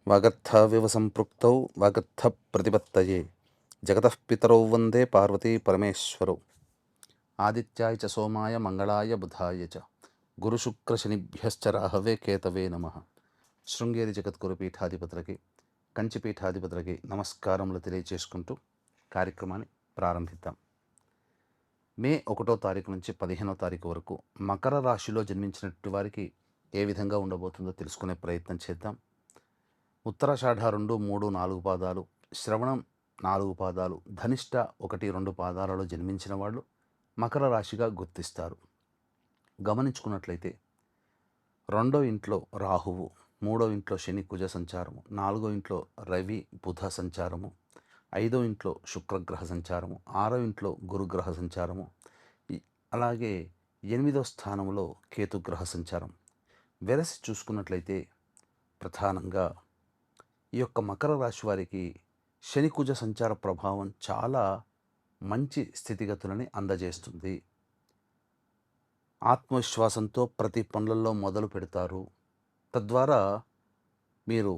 వాగర్థావివ సంపృక్తౌ వాగర్థ ప్రతిపత్తయే జగతః పితరౌ వందే పార్వతీ పరమేశ్వరౌ. ఆదిత్యాయ చ సోమాయ మంగళాయ బుధాయ చ గురుశుక్రశనిభ్యశ్చ రాహవే కేతవే నమః. శృంగేరి జగద్గురు పీఠాధిపతులకి, కంచి పీఠాధిపతులకి నమస్కారములు తెలియచేసుకుంటూ కార్యక్రమాన్ని ప్రారంభిద్దాం. మే 1వ తారీఖు నుంచి 15వ తారీఖు వరకు మకర రాశిలో జన్మించినటువంటి వారికి ఏ విధంగా ఉండబోతుందో తెలుసుకునే ప్రయత్నం చేద్దాం. ఉత్తరాషాఢ 2, 3, 4 పాదాలు, శ్రవణం 4 పాదాలు, ధనిష్ట 1, 2 పాదాలలో జన్మించిన వాళ్ళు మకర రాశిగా గుర్తిస్తారు. గమనించుకున్నట్లయితే 2వ ఇంట్లో రాహువు, 3వ ఇంట్లో శని కుజ సంచారము, 4వ ఇంట్లో రవి బుధ సంచారము, 5వ ఇంట్లో శుక్రగ్రహ సంచారము, 6వ ఇంట్లో గురుగ్రహ సంచారము, అలాగే 8వ స్థానంలో కేతుగ్రహ సంచారం. వెరసి చూసుకున్నట్లయితే ప్రధానంగా ఈ యొక్క మకర రాశి వారికి శని కుజ సంచార ప్రభావం చాలా మంచి స్థితిగతులని అందజేస్తుంది. ఆత్మవిశ్వాసంతో ప్రతి పనులలో మొదలు పెడతారు. తద్వారా మీరు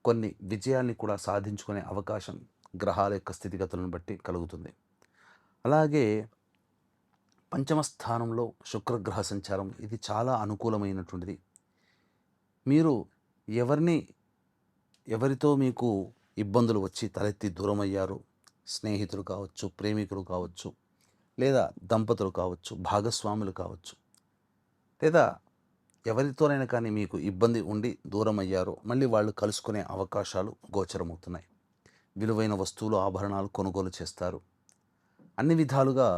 కొన్ని విజయాల్ని కూడా సాధించుకునే అవకాశం గ్రహాల యొక్క స్థితిగతులను బట్టి కలుగుతుంది. అలాగే పంచమ స్థానంలో శుక్రగ్రహ సంచారం, ఇది చాలా అనుకూలమైనటువంటిది. మీరు ఎవరితో మీకు ఇబ్బందులు వచ్చి తలెత్తి దూరమయ్యారు, స్నేహితులు కావచ్చు, ప్రేమికులు కావచ్చు, లేదా దంపతులు కావచ్చు, భాగస్వాములు కావచ్చు, లేదా ఎవరితోనైనా కానీ మీకు ఇబ్బంది ఉండి దూరం అయ్యారో మళ్ళీ వాళ్ళు కలుసుకునే అవకాశాలు గోచరమవుతున్నాయి. విలువైన వస్తువులు, ఆభరణాలు కొనుగోలు చేస్తారు. అన్ని విధాలుగా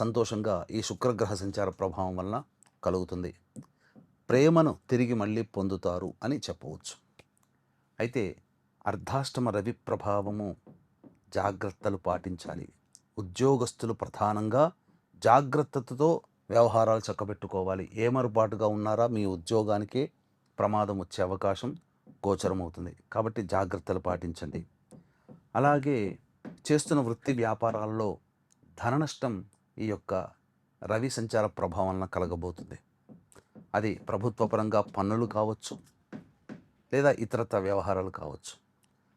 సంతోషంగా ఈ శుక్రగ్రహ సంచార ప్రభావం వలన కలుగుతుంది. ప్రేమను తిరిగి మళ్ళీ పొందుతారు అని చెప్పవచ్చు. అయితే అర్ధాష్టమ రవి ప్రభావము, జాగ్రత్తలు పాటించాలి. ఉద్యోగస్తులు ప్రధానంగా జాగ్రత్తతో వ్యవహారాలు చక్కబెట్టుకోవాలి. ఏమరుపాటుగా ఉన్నారా మీ ఉద్యోగానికే ప్రమాదం వచ్చే అవకాశం గోచరమవుతుంది. కాబట్టి జాగ్రత్తలు పాటించండి. అలాగే చేస్తున్న వృత్తి వ్యాపారాల్లో ధన నష్టం ఈ యొక్క రవి సంచార ప్రభావం వలన కలగబోతుంది. అది ప్రభుత్వ పరంగా పన్నులు కావచ్చు, లేదా ఇతరత్ర వ్యవహారాలు కావచ్చు.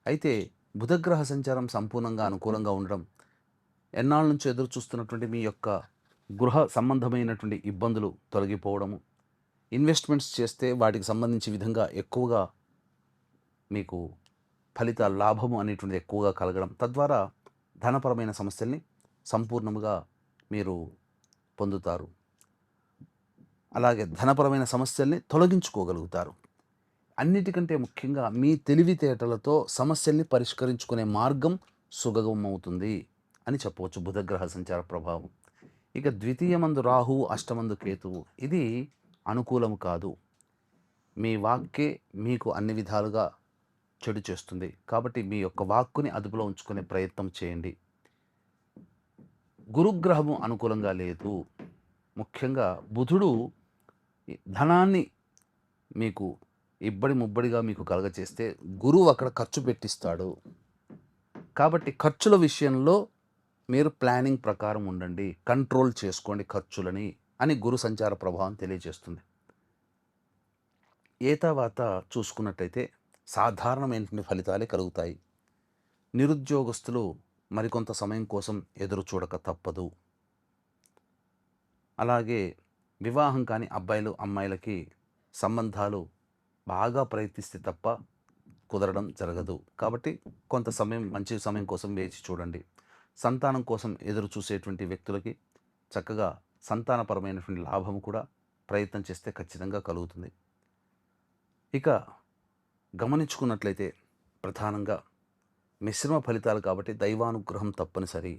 అయితే బుధగ్రహ సంచారం సంపూర్ణంగా అనుకూలంగా ఉండడం, ఎన్నాళ్ళ నుంచి ఎదురు చూస్తున్నటువంటి మీ యొక్క గృహ సంబంధమైనటువంటి ఇబ్బందులు తొలగిపోవడము, ఇన్వెస్ట్మెంట్స్ చేస్తే వాటికి సంబంధించి విధంగా ఎక్కువగా మీకు ఫలితాలు, లాభము అనేటువంటిది ఎక్కువగా కలగడం, తద్వారా ధనపరమైన సమస్యల్ని సంపూర్ణముగా మీరు పొందుతారు. అలాగే ధనపరమైన సమస్యల్ని తొలగించుకోగలుగుతారు. అన్నిటికంటే ముఖ్యంగా మీ తెలివితేటలతో సమస్యల్ని పరిష్కరించుకునే మార్గం సుగమమవుతుంది అని చెప్పవచ్చు బుధగ్రహ సంచార ప్రభావం. ఇక ద్వితీయమందు రాహువు, అష్టమందు కేతువు, ఇది అనుకూలము కాదు. మీ వాక్కే మీకు అన్ని విధాలుగా చెడు చేస్తుంది. కాబట్టి మీ యొక్క వాక్కుని అదుపులో ఉంచుకునే ప్రయత్నం చేయండి. గురుగ్రహము అనుకూలంగా లేదు. ముఖ్యంగా బుధుడు ధనాన్ని మీకు ఇబ్బడి ముబ్బడిగా మీకు కలగచేస్తే గురువు అక్కడ ఖర్చు పెట్టిస్తాడు. కాబట్టి ఖర్చుల విషయంలో మీరు ప్లానింగ్ ప్రకారం ఉండండి, కంట్రోల్ చేసుకోండి ఖర్చులని అని గురు సంచార ప్రభావం తెలియజేస్తుంది. ఏ తర్వాత చూసుకున్నట్టయితే సాధారణమైనటువంటి ఫలితాలే కలుగుతాయి. నిరుద్యోగస్తులు మరికొంత సమయం కోసం ఎదురు చూడక తప్పదు. అలాగే వివాహం కాని అబ్బాయిలు, అమ్మాయిలకి సంబంధాలు బాగా ప్రయత్నిస్తే తప్ప కుదరడం జరగదు. కాబట్టి కొంత సమయం, మంచి సమయం కోసం వేచి చూడండి. సంతానం కోసం ఎదురు చూసేటువంటి వ్యక్తులకి చక్కగా సంతానపరమైనటువంటి లాభం కూడా ప్రయత్నం చేస్తే ఖచ్చితంగా కలుగుతుంది. ఇక గమనించుకున్నట్లయితే ప్రధానంగా మిశ్రమ ఫలితాలు కాబట్టి దైవానుగ్రహం తప్పనిసరి.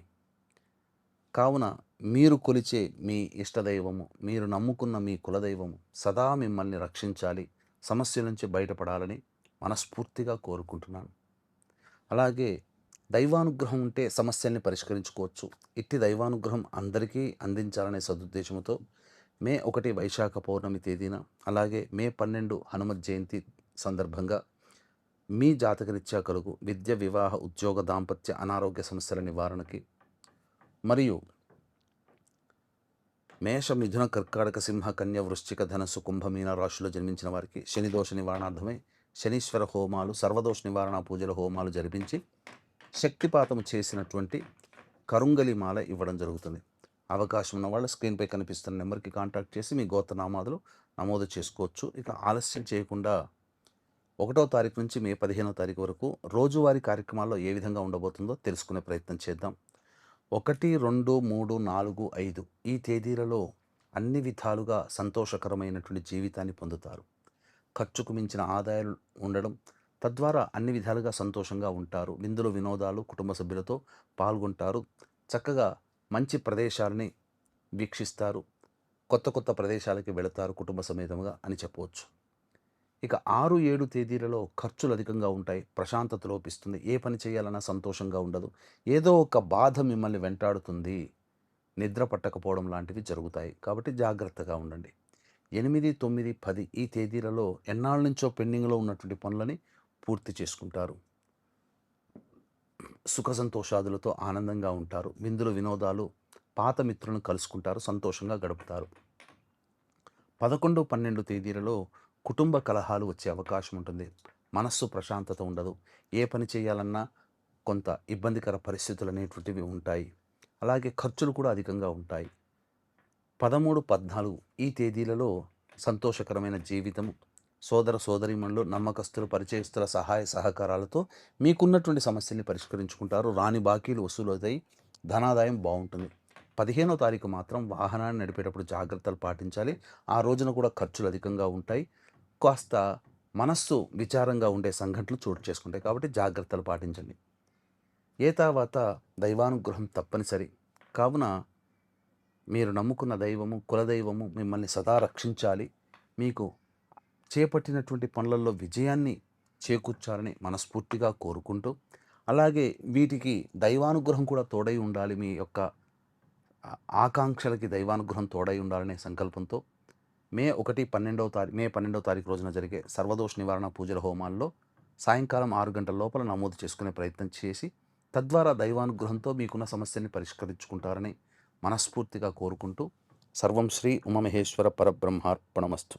కావున మీరు కొలిచే మీ ఇష్టదైవము, మీరు నమ్ముకున్న మీ కులదైవము సదా మిమ్మల్ని రక్షించాలి, సమస్యల నుంచి బయటపడాలని మనస్ఫూర్తిగా కోరుకుంటున్నాను. అలాగే దైవానుగ్రహం ఉంటే సమస్యల్ని పరిష్కరించుకోవచ్చు. ఇట్టి దైవానుగ్రహం అందరికీ అందించాలనే సదుద్దేశంతో మే 1 వైశాఖ పౌర్ణమి తేదీన, అలాగే మే 12 హనుమత్ జయంతి సందర్భంగా మీ జాతకరీత్యా కలుగు విద్య, వివాహ, ఉద్యోగ, దాంపత్య, అనారోగ్య సమస్యల నివారణకి మరియు మేష, మిథున, కర్కాటక, సింహ, కన్య, వృశ్చిక, ధనస్సు, కుంభమీన రాశుల్లో జన్మించిన వారికి శని దోష నివారణార్థమై శనీశ్వర హోమాలు, సర్వదోష నివారణ పూజల హోమాలు జరిపించి శక్తిపాతము చేసినటువంటి కరుంగలి మాల ఇవ్వడం జరుగుతుంది. అవకాశం ఉన్న వాళ్ళు స్క్రీన్పై కనిపిస్తున్న నెంబర్కి కాంటాక్ట్ చేసి మీ గోత్రనామాదులు నమోదు చేసుకోవచ్చు. ఇక ఆలస్యం చేయకుండా 1వ తారీఖు నుంచి మే 15వ తారీఖు వరకు రోజువారీ కార్యక్రమాల్లో ఏ విధంగా ఉండబోతుందో తెలుసుకునే ప్రయత్నం చేద్దాం. 1, 2, 3, 4, 5 ఈ తేదీలలో అన్ని విధాలుగా సంతోషకరమైనటువంటి జీవితాన్ని పొందుతారు. ఖర్చుకు మించిన ఆదాయాలు ఉండడం, తద్వారా అన్ని విధాలుగా సంతోషంగా ఉంటారు. విందులు, వినోదాలు, కుటుంబ సభ్యులతో పాల్గొంటారు. చక్కగా మంచి ప్రదేశాలని వీక్షిస్తారు. కొత్త కొత్త ప్రదేశాలకి వెళతారు కుటుంబ సమేతంగా అని చెప్పవచ్చు. ఇక 6, 7 తేదీలలో ఖర్చులు అధికంగా ఉంటాయి. ప్రశాంతత లోపిస్తుంది. ఏ పని చేయాలన్నా సంతోషంగా ఉండదు. ఏదో ఒక బాధ మిమ్మల్ని వెంటాడుతుంది. నిద్ర పట్టకపోవడం లాంటివి జరుగుతాయి. కాబట్టి జాగ్రత్తగా ఉండండి. 8, 9, 10 ఈ తేదీలలో ఎన్నాళ్ళ నుంచో పెండింగ్లో ఉన్నటువంటి పనులని పూర్తి చేసుకుంటారు. సుఖ సంతోషాదులతో ఆనందంగా ఉంటారు. విందులు, వినోదాలు, పాత మిత్రులను కలుసుకుంటారు. సంతోషంగా గడుపుతారు. 11, 12 తేదీలలో కుటుంబ కలహాలు వచ్చే అవకాశం ఉంటుంది. మనస్సు ప్రశాంతత ఉండదు. ఏ పని చేయాలన్నా కొంత ఇబ్బందికర పరిస్థితులు అనేటువంటివి ఉంటాయి. అలాగే ఖర్చులు కూడా అధికంగా ఉంటాయి. 13, 14 ఈ తేదీలలో సంతోషకరమైన జీవితం, సోదర సోదరీమణులు, నమ్మకస్తులు, పరిచయస్తుల సహాయ సహకారాలతో మీకున్నటువంటి సమస్యల్ని పరిష్కరించుకుంటారు. రాని బాకీలు వసూలవుతాయి. ధనాదాయం బాగుంటుంది. 15వ తారీఖు మాత్రం వాహనాన్ని నడిపేటప్పుడు జాగ్రత్తలు పాటించాలి. ఆ రోజున కూడా ఖర్చులు అధికంగా ఉంటాయి. కాస్త మనస్సు విచారంగా ఉండే సంఘటనలు చోటు చేసుకుంటాయి. కాబట్టి జాగ్రత్తలు పాటించండి. ఏ తర్వాత దైవానుగ్రహం తప్పనిసరి. కావున మీరు నమ్ముకున్న దైవము, కులదైవము మిమ్మల్ని సదా రక్షించాలి. మీకు చేపట్టినటువంటి పనులలో విజయాన్ని చేకూర్చాలని మనస్ఫూర్తిగా కోరుకుంటూ, అలాగే వీటికి దైవానుగ్రహం కూడా తోడై ఉండాలి. మీ యొక్క ఆకాంక్షలకి దైవానుగ్రహం తోడై ఉండాలనే సంకల్పంతో మే 12వ తారీఖు రోజున జరిగే సర్వదోష నివారణ పూజల హోమాల్లో సాయంకాలం 6 గంటల లోపల నమోదు చేసుకునే ప్రయత్నం చేసి, తద్వారా దైవానుగ్రహంతో మీకున్న సమస్యని పరిష్కరించుకుంటారని మనస్ఫూర్తిగా కోరుకుంటూ, సర్వం శ్రీ ఉమామహేశ్వర పరబ్రహ్మార్పణమస్తు.